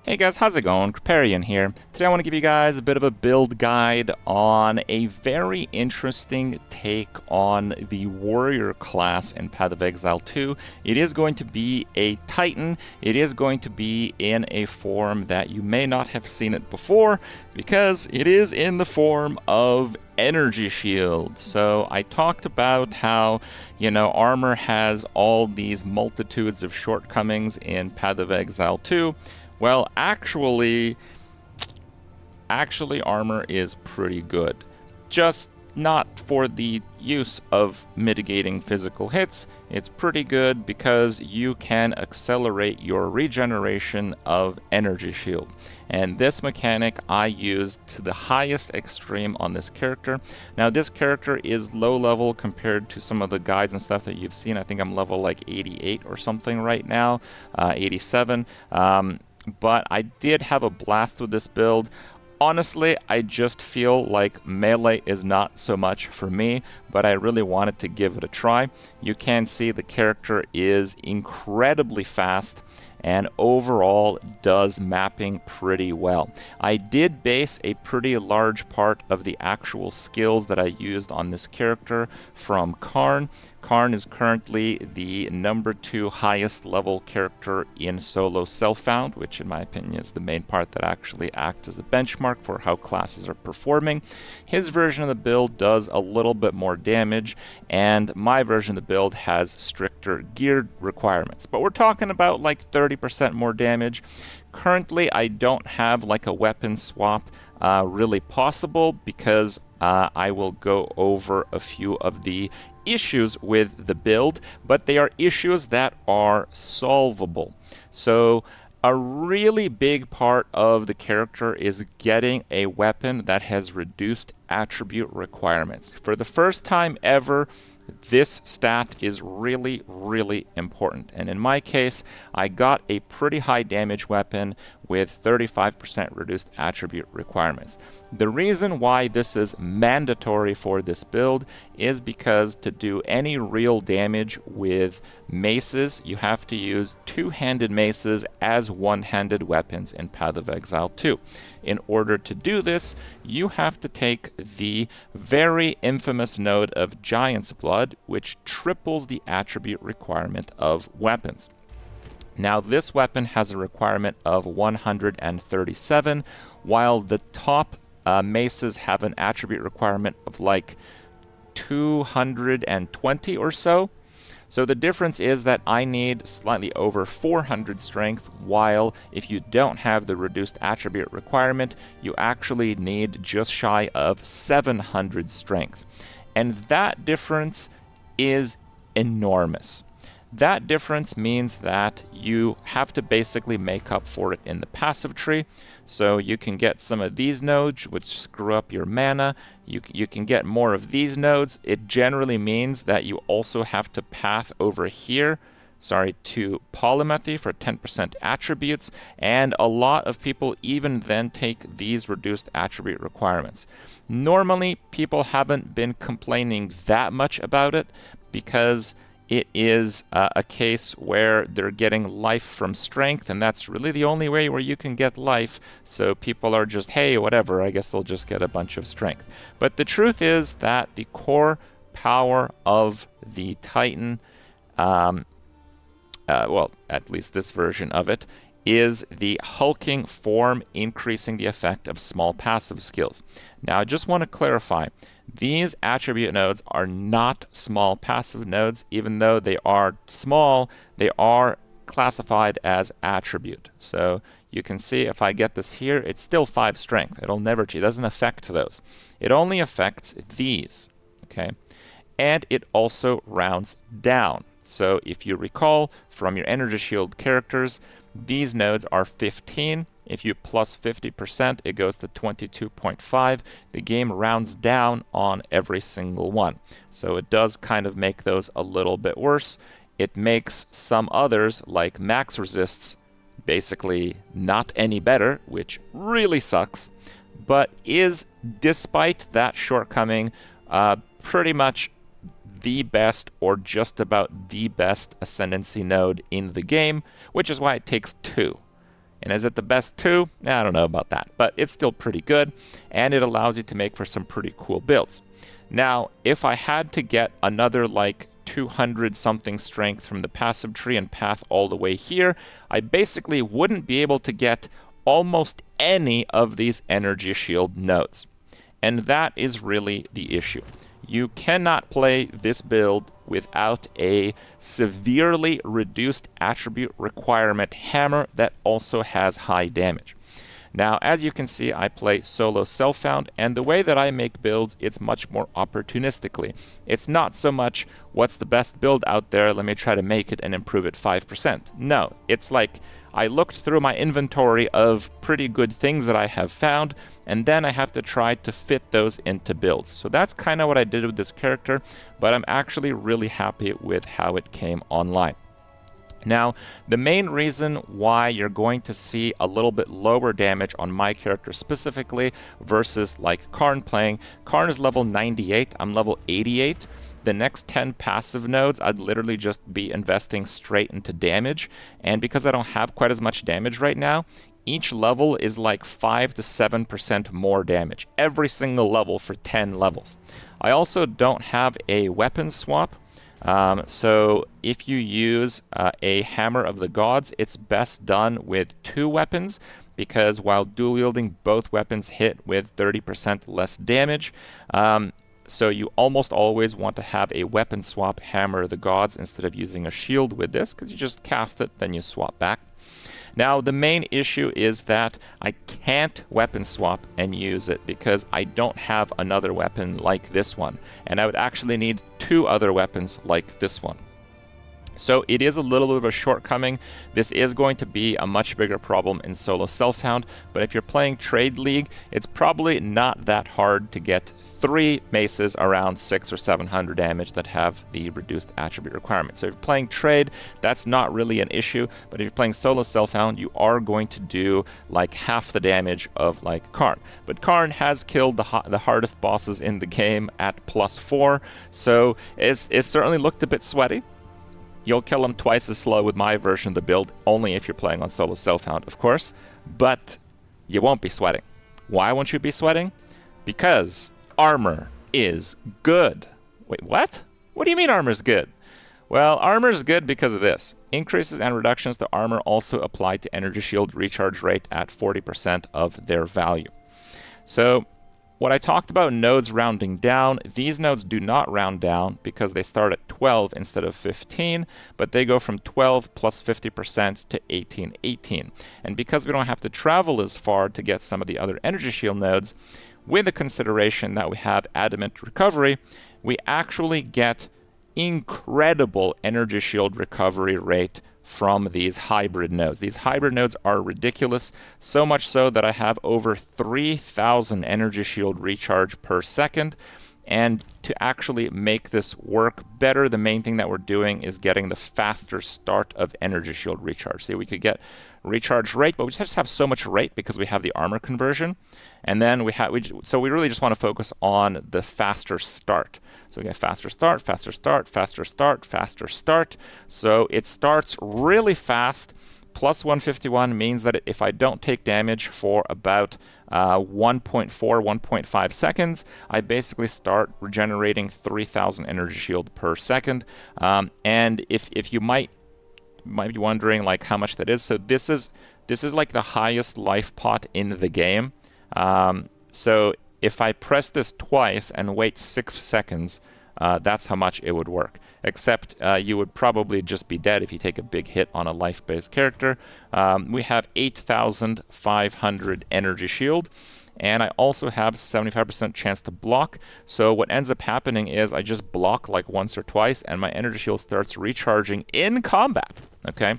Hey guys, how's it going? Kripparrian here. Today I want to give you guys a bit of a build guide on a very interesting take on the warrior class in Path of Exile 2. It is going to be a Titan. It is going to be in a form that you may not have seen it before because it is in the form of energy shield. So I talked about how, armor has all these multitudes of shortcomings in Path of Exile 2. Well, actually, armor is pretty good. Just not for the use of mitigating physical hits. It's pretty good because you can accelerate your regeneration of energy shield. And this mechanic I used to the highest extreme on this character. Now this character is low level compared to some of the guides and stuff that you've seen. I think I'm level like 88 or something right now, 87. But I did have a blast with this build. Honestly, I just feel like melee is not so much for me, but I really wanted to give it a try. You can see the character is incredibly fast and overall does mapping pretty well. I did base a pretty large part of the actual skills that I used on this character from Karn. Karn is currently the number 2 highest level character in solo self-found, which in my opinion is the main part that actually acts as a benchmark for how classes are performing. His version of the build does a little bit more damage, and my version of the build has stricter gear requirements. But we're talking about like 30% more damage. Currently, I don't have like a weapon swap really possible because I will go over a few of the issues with the build, but they are issues that are solvable. So a really big part of the character is getting a weapon that has reduced attribute requirements. For the first time ever, this stat is really, really important. And in my case, I got a pretty high damage weapon with 35% reduced attribute requirements. The reason why this is mandatory for this build is because to do any real damage with maces, you have to use two-handed maces as one-handed weapons in Path of Exile 2. In order to do this, you have to take the very infamous node of Giant's Blood, which triples the attribute requirement of weapons. Now, this weapon has a requirement of 137, while the top maces have an attribute requirement of like 220 or so. So the difference is that I need slightly over 400 strength, while if you don't have the reduced attribute requirement, you actually need just shy of 700 strength. And that difference is enormous. That difference means that you have to basically make up for it in the passive tree. So you can get some of these nodes, which screw up your mana. You can get more of these nodes. It generally means that you also have to path over here, to polymathy for 10% attributes, and a lot of people even then take these reduced attribute requirements. Normally, people haven't been complaining that much about it because it is a case where they're getting life from strength, and that's really the only way where you can get life. So people are just, hey, whatever, I guess they'll just get a bunch of strength. But the truth is that the core power of the Titan, well, at least this version of it, is the hulking form increasing the effect of small passive skills. Now, I just want to clarify, these attribute nodes are not small passive nodes. Even though they are small, they are classified as attribute. So you can see if I get this here, it's still 5 strength. It'll never change. It doesn't affect those. It only affects these, okay? And it also rounds down. So if you recall from your energy shield characters, these nodes are 15. If you plus 50%, it goes to 22.5. The game rounds down on every single one. So it does kind of make those a little bit worse. It makes some others, like max resists, basically not any better, which really sucks, but is, despite that shortcoming, pretty much the best or just about the best ascendancy node in the game, which is why it takes 2. And is it the best 2? I don't know about that, but it's still pretty good, and it allows you to make for some pretty cool builds. Now, if I had to get another like 200 something strength from the passive tree and path all the way here, I basically wouldn't be able to get almost any of these energy shield nodes. And that is really the issue. You cannot play this build without a severely reduced attribute requirement hammer that also has high damage. Now, as you can see, I play solo self-found, and the way that I make builds, it's much more opportunistically. It's not so much, what's the best build out there, let me try to make it and improve it 5%. No, it's like, I looked through my inventory of pretty good things that I have found, and then I have to try to fit those into builds. So that's kind of what I did with this character, but I'm actually really happy with how it came online. Now, the main reason why you're going to see a little bit lower damage on my character specifically versus like Karn playing, Karn is level 98, I'm level 88. The next 10 passive nodes, I'd literally just be investing straight into damage, and because I don't have quite as much damage right now, each level is like 5 to 7% more damage, every single level for 10 levels. I also don't have a weapon swap. So if you use a Hammer of the Gods, it's best done with 2 weapons, because while dual wielding, both weapons hit with 30% less damage. So you almost always want to have a weapon swap Hammer of the Gods instead of using a shield with this, because you just cast it, then you swap back. Now, the main issue is that I can't weapon swap and use it because I don't have another weapon like this one, and I would actually need 2 other weapons like this one. So it is a little bit of a shortcoming. This is going to be a much bigger problem in solo self-found, but if you're playing Trade League, it's probably not that hard to get 3 maces around 600 or 700 damage that have the reduced attribute requirement. So if you're playing Trade, that's not really an issue, but if you're playing solo self-found, you are going to do like half the damage of like Karn. But Karn has killed the hardest bosses in the game at +4, so it's certainly looked a bit sweaty. You'll kill him twice as slow with my version of the build, only if you're playing on solo self-found, of course, but you won't be sweating. Why won't you be sweating? Because armor is good. Wait, what? What do you mean armor's good? Well, armor is good because of this. Increases and reductions to armor also apply to energy shield recharge rate at 40% of their value. So, what I talked about nodes rounding down, these nodes do not round down because they start at 12 instead of 15, but they go from 12 plus 50% to 18. And because we don't have to travel as far to get some of the other energy shield nodes, with the consideration that we have adamant recovery, we actually get incredible energy shield recovery rate from these hybrid nodes. These hybrid nodes are ridiculous, so much so that I have over 3,000 energy shield recharge per second. And to actually make this work better, the main thing that we're doing is getting the faster start of energy shield recharge. See, we could get recharge rate, but we just have so much rate because we have the armor conversion. And then so we really just want to focus on the faster start. So we get faster start, faster start, faster start, faster start. So it starts really fast. Plus 151 means that if I don't take damage for about 1.4, 1.5 seconds, I basically start regenerating 3,000 energy shield per second. And if you might be wondering like how much that is, so this is like the highest life pot in the game. So if I press this twice and wait 6 seconds, that's how much it would work. Except you would probably just be dead if you take a big hit on a life-based character. We have 8,500 energy shield, and I also have 75% chance to block. So what ends up happening is I just block like once or twice, and my energy shield starts recharging in combat. Okay,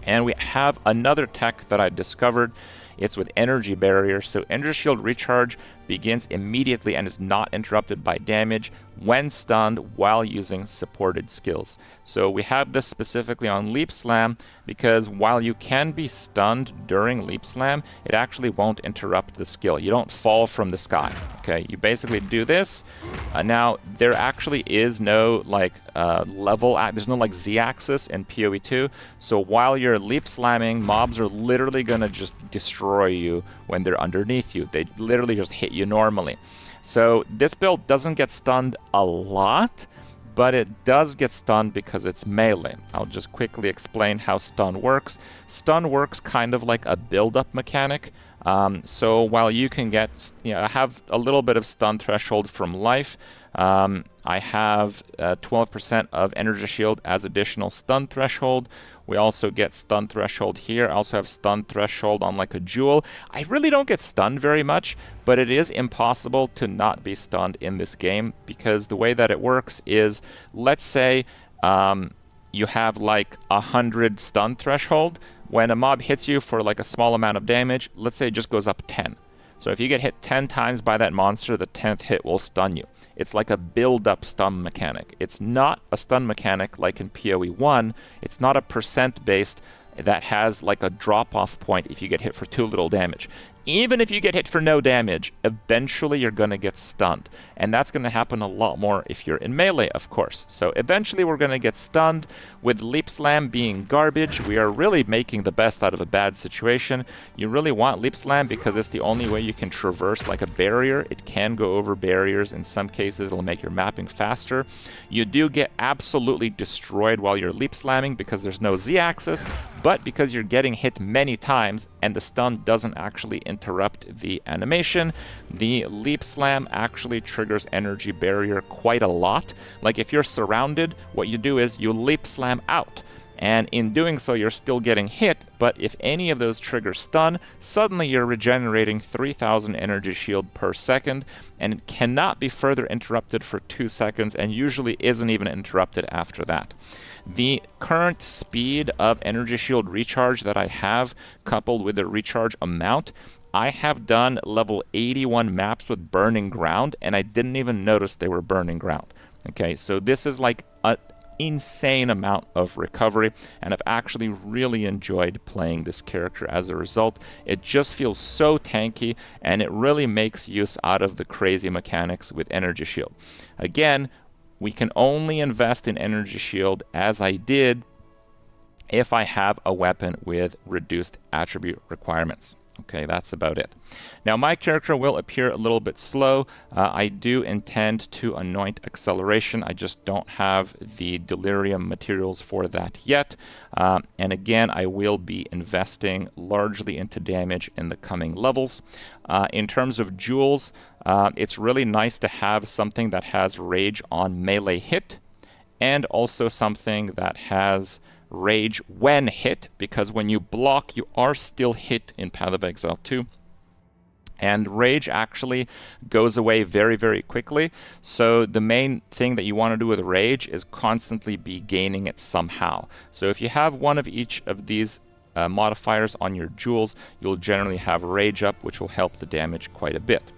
and we have another tech that I discovered. It's with energy barrier. So energy shield recharge begins immediately and is not interrupted by damage when stunned while using supported skills. So we have this specifically on Leap Slam because while you can be stunned during Leap Slam, it actually won't interrupt the skill. You don't fall from the sky. Okay, you basically do this. Now there actually is no like level. There's no like Z-axis in PoE 2. So while you're Leap Slamming, mobs are literally gonna just destroy you when they're underneath you. They literally just hit you normally. So this build doesn't get stunned a lot, but it does get stunned because it's melee. I'll just quickly explain how stun works. Stun works kind of like a build-up mechanic. So while you can get, have a little bit of stun threshold from life, I have 12% of energy shield as additional stun threshold. We also get stun threshold here. I also have stun threshold on like a jewel. I really don't get stunned very much, but it is impossible to not be stunned in this game because the way that it works is, let's say you have like 100 stun threshold. When a mob hits you for like a small amount of damage, let's say it just goes up 10. So if you get hit 10 times by that monster, the 10th hit will stun you. It's like a build-up stun mechanic. It's not a stun mechanic like in PoE 1. It's not a percent based that has like a drop-off point if you get hit for too little damage. Even if you get hit for no damage, eventually you're going to get stunned. And that's going to happen a lot more if you're in melee, of course. So eventually we're going to get stunned. With Leap Slam being garbage, we are really making the best out of a bad situation. You really want Leap Slam because it's the only way you can traverse like a barrier. It can go over barriers. In some cases, it'll make your mapping faster. You do get absolutely destroyed while you're Leap Slamming because there's no Z-axis, but because you're getting hit many times and the stun doesn't actually interrupt the animation, the Leap Slam actually triggers energy barrier quite a lot. Like if you're surrounded, what you do is you Leap Slam out. And in doing so, you're still getting hit, but if any of those triggers stun, suddenly you're regenerating 3,000 energy shield per second, and it cannot be further interrupted for 2 seconds, and usually isn't even interrupted after that. The current speed of energy shield recharge that I have, coupled with the recharge amount, I have done level 81 maps with burning ground, and I didn't even notice they were burning ground. Okay, so this is like an insane amount of recovery, and I've actually really enjoyed playing this character as a result. It just feels so tanky, and it really makes use out of the crazy mechanics with energy shield. Again, we can only invest in energy shield as I did if I have a weapon with reduced attribute requirements. Okay, that's about it. Now, my character will appear a little bit slow. I do intend to anoint acceleration. I just don't have the delirium materials for that yet. And again, I will be investing largely into damage in the coming levels. In terms of jewels, it's really nice to have something that has rage on melee hit, and also something that has rage when hit, because when you block, you are still hit in Path of Exile 2. And rage actually goes away very, very quickly. So the main thing that you want to do with rage is constantly be gaining it somehow. So if you have one of each of these modifiers on your jewels, you'll generally have rage up, which will help the damage quite a bit.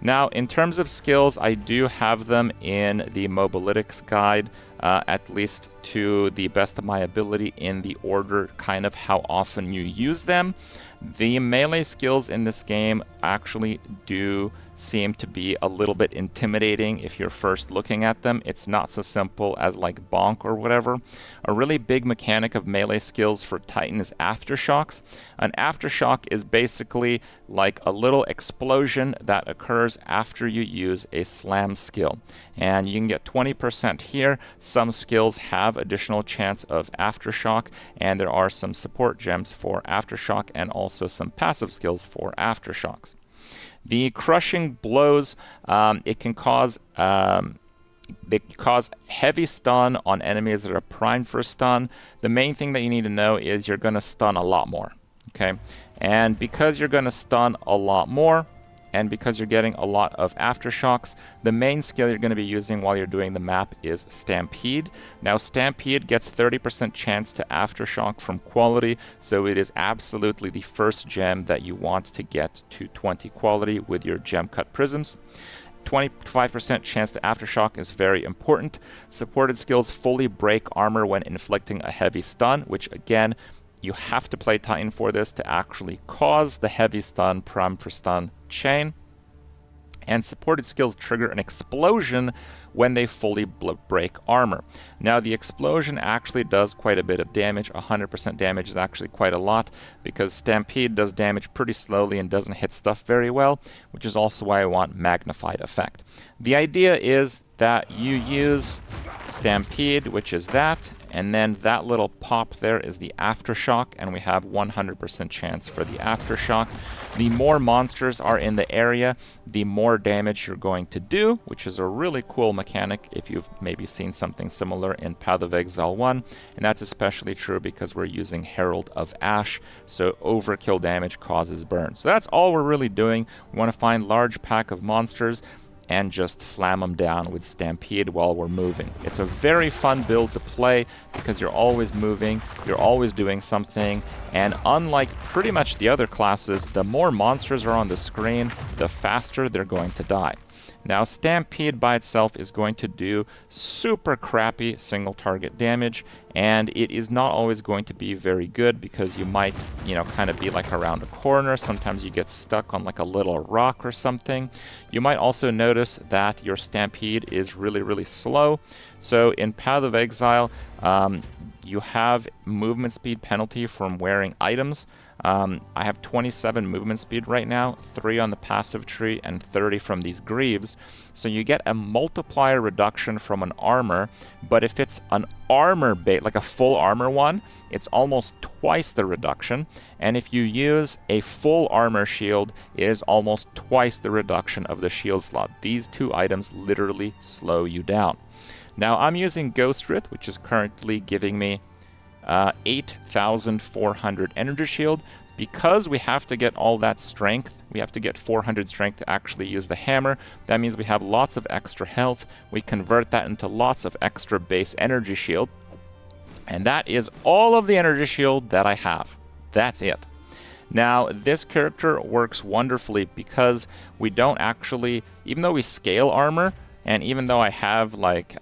Now, in terms of skills, I do have them in the Mobalytics guide, at least to the best of my ability in the order kind of how often you use them. The melee skills in this game actually do seem to be a little bit intimidating if you're first looking at them. It's not so simple as like bonk or whatever. A really big mechanic of melee skills for Titan is aftershocks. An aftershock is basically like a little explosion that occurs after you use a slam skill. And you can get 20% here. Some skills have additional chance of aftershock, and there are some support gems for aftershock and also some passive skills for aftershocks. The crushing blows, it can cause they cause heavy stun on enemies that are primed for stun. The main thing that you need to know is you're going to stun a lot more. Okay, and because you're going to stun a lot more, and because you're getting a lot of aftershocks, the main skill you're going to be using while you're doing the map is Stampede. Now, Stampede gets 30% chance to aftershock from quality, so it is absolutely the first gem that you want to get to 20 quality with your gem cut prisms. 25% chance to aftershock is very important. Supported skills fully break armor when inflicting a heavy stun, which again, you have to play Titan for this to actually cause the heavy stun, prime for stun chain. And supported skills trigger an explosion when they fully break armor. Now, the explosion actually does quite a bit of damage. 100% damage is actually quite a lot, because Stampede does damage pretty slowly and doesn't hit stuff very well, which is also why I want magnified effect. The idea is that you use Stampede, which is that, and then that little pop there is the aftershock, and we have 100% chance for the aftershock. The more monsters are in the area, the more damage you're going to do, which is a really cool mechanic if you've maybe seen something similar in Path of Exile 1, and that's especially true because we're using Herald of Ash, so overkill damage causes burn. So that's all we're really doing. We want to find large pack of monsters and just slam them down with Stampede while we're moving. It's a very fun build to play because you're always moving, you're always doing something, and unlike pretty much the other classes, the more monsters are on the screen, the faster they're going to die. Now, Stampede by itself is going to do super crappy single target damage, and it is not always going to be very good because you might, kind of be like around a corner. Sometimes you get stuck on like a little rock or something. You might also notice that your Stampede is really, really slow. So in Path of Exile, you have movement speed penalty from wearing items. I have 27 movement speed right now, 3 on the passive tree, and 30 from these greaves. So you get a multiplier reduction from an armor, but if it's an armor bait, like a full armor one, it's almost twice the reduction. And if you use a full armor shield, it is almost twice the reduction of the shield slot. These two items literally slow you down. Now I'm using Ghost Wraith, which is currently giving me 8,400 energy shield. Because we have to get all that strength, we have to get 400 strength to actually use the hammer. That means we have lots of extra health. We convert that into lots of extra base energy shield. And that is all of the energy shield that I have. That's it. Now, this character works wonderfully because we don't actually, even though we scale armor, and even though I have, like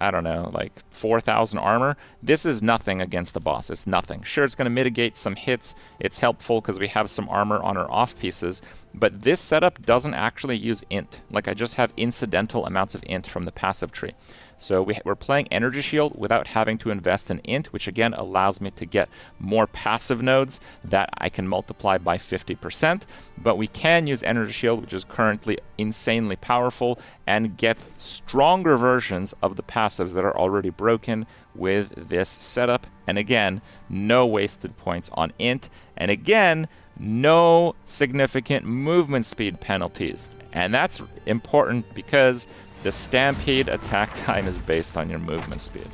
4,000 armor, this is nothing against the boss. It's nothing. Sure, it's going to mitigate some hits. It's helpful because we have some armor on our off pieces. But this setup doesn't actually use int. Like, I just have incidental amounts of int from the passive tree. So we're playing Energy Shield without having to invest in int, which again allows me to get more passive nodes that I can multiply by 50%. But we can use Energy Shield, which is currently insanely powerful, and get stronger versions of the passives that are already broken with this setup. And again, no wasted points on int. And again, no significant movement speed penalties. And that's important because the Stampede attack time is based on your movement speed.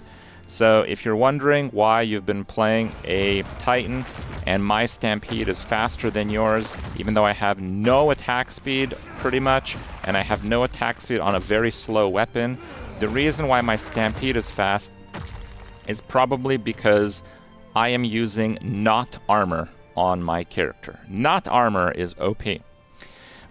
So if you're wondering why you've been playing a Titan and my Stampede is faster than yours, even though I have no attack speed pretty much, and I have no attack speed on a very slow weapon, the reason why my Stampede is fast is probably because I am using not armor on my character. Not armor is OP.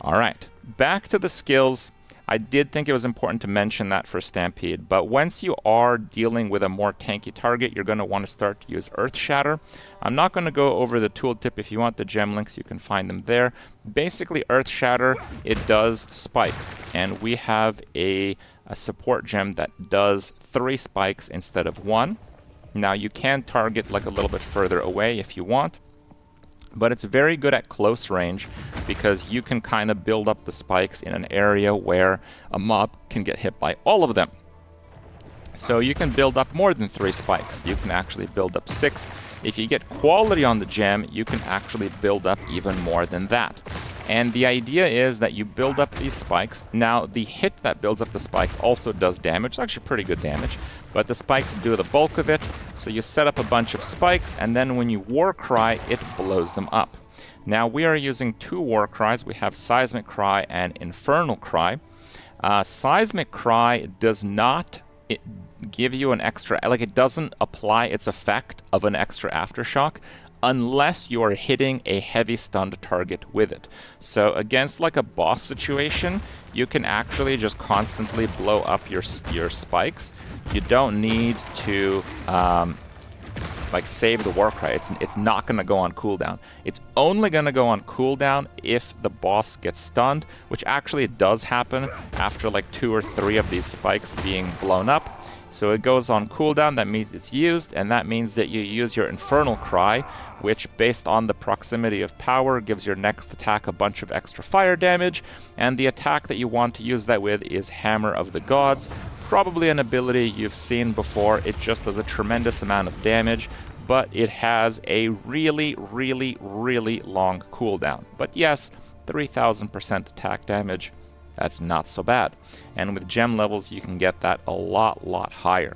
Alright, back to the skills. I did think it was important to mention that for Stampede, but once you are dealing with a more tanky target, you're going to want to start to use Earth Shatter. I'm not going to go over the tooltip. If you want the gem links, you can find them there. Basically, Earth Shatter, it does spikes, and we have a support gem that does 3 spikes instead of 1. Now, you can target like a little bit further away if you want, but it's very good at close range because you can kind of build up the spikes in an area where a mob can get hit by all of them. So you can build up more than 3 spikes. You can actually build up 6. If you get quality on the gem, you can actually build up even more than that. And the idea is that you build up these spikes. Now, the hit that builds up the spikes also does damage. It's actually pretty good damage, but the spikes do the bulk of it. So you set up a bunch of spikes, and then when you War Cry, it blows them up. Now, we are using 2 War Cries. We have Seismic Cry and Infernal Cry. Seismic Cry does not give you an extra, like it doesn't apply its effect of an extra aftershock unless you are hitting a heavy stunned target with it. So against like a boss situation, you can actually just constantly blow up your spikes. You don't need to like save the war cry. It's not going to go on cooldown. It's only going to go on cooldown if the boss gets stunned, which actually does happen after like 2 or 3 of these spikes being blown up. So it goes on cooldown, that means it's used, and that means that you use your Infernal Cry, which based on the proximity of power gives your next attack a bunch of extra fire damage, and the attack that you want to use that with is Hammer of the Gods, probably an ability you've seen before. It just does a tremendous amount of damage, but it has a really, really, really long cooldown. But yes, 3000% attack damage. That's not so bad. And with gem levels, you can get that a lot higher.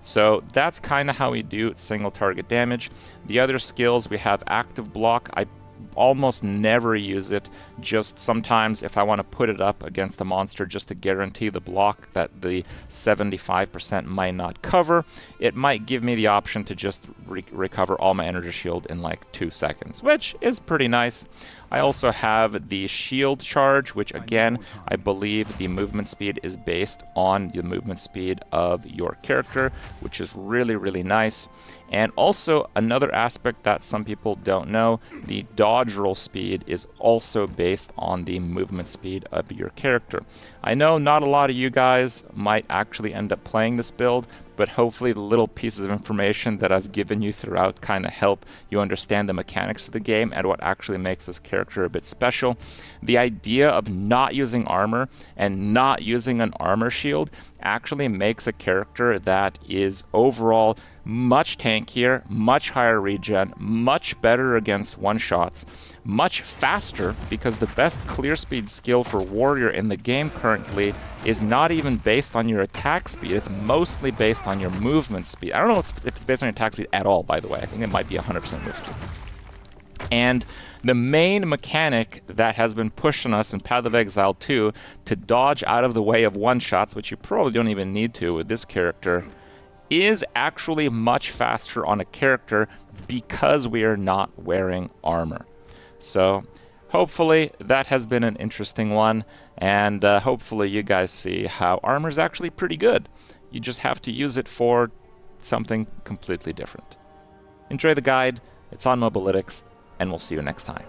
So that's kind of how we do single target damage. The other skills, we have active block. I almost never use it, just sometimes if I want to put it up against a monster just to guarantee the block that the 75% might not cover, it might give me the option to just recover all my energy shield in like 2 seconds, which is pretty nice. I also have the shield charge, which again, I believe the movement speed is based on the movement speed of your character, which is really, really nice. And also another aspect that some people don't know, the dodge roll speed is also based on the movement speed of your character. I know not a lot of you guys might actually end up playing this build, but hopefully the little pieces of information that I've given you throughout kind of help you understand the mechanics of the game and what actually makes this character a bit special. The idea of not using armor and not using an armor shield actually makes a character that is overall much tankier, much higher regen, much better against one-shots, much faster, because the best clear speed skill for warrior in the game currently is not even based on your attack speed, it's mostly based on your movement speed. I don't know if it's based on your attack speed at all, by the way. I think it might be 100% move speed. And the main mechanic that has been pushed on us in Path of Exile 2 to dodge out of the way of one-shots, which you probably don't even need to with this character, is actually much faster on a character because we are not wearing armor. So hopefully that has been an interesting one, and hopefully you guys see how armor is actually pretty good. You just have to use it for something completely different. Enjoy the guide, it's on Mobalytics, and we'll see you next time.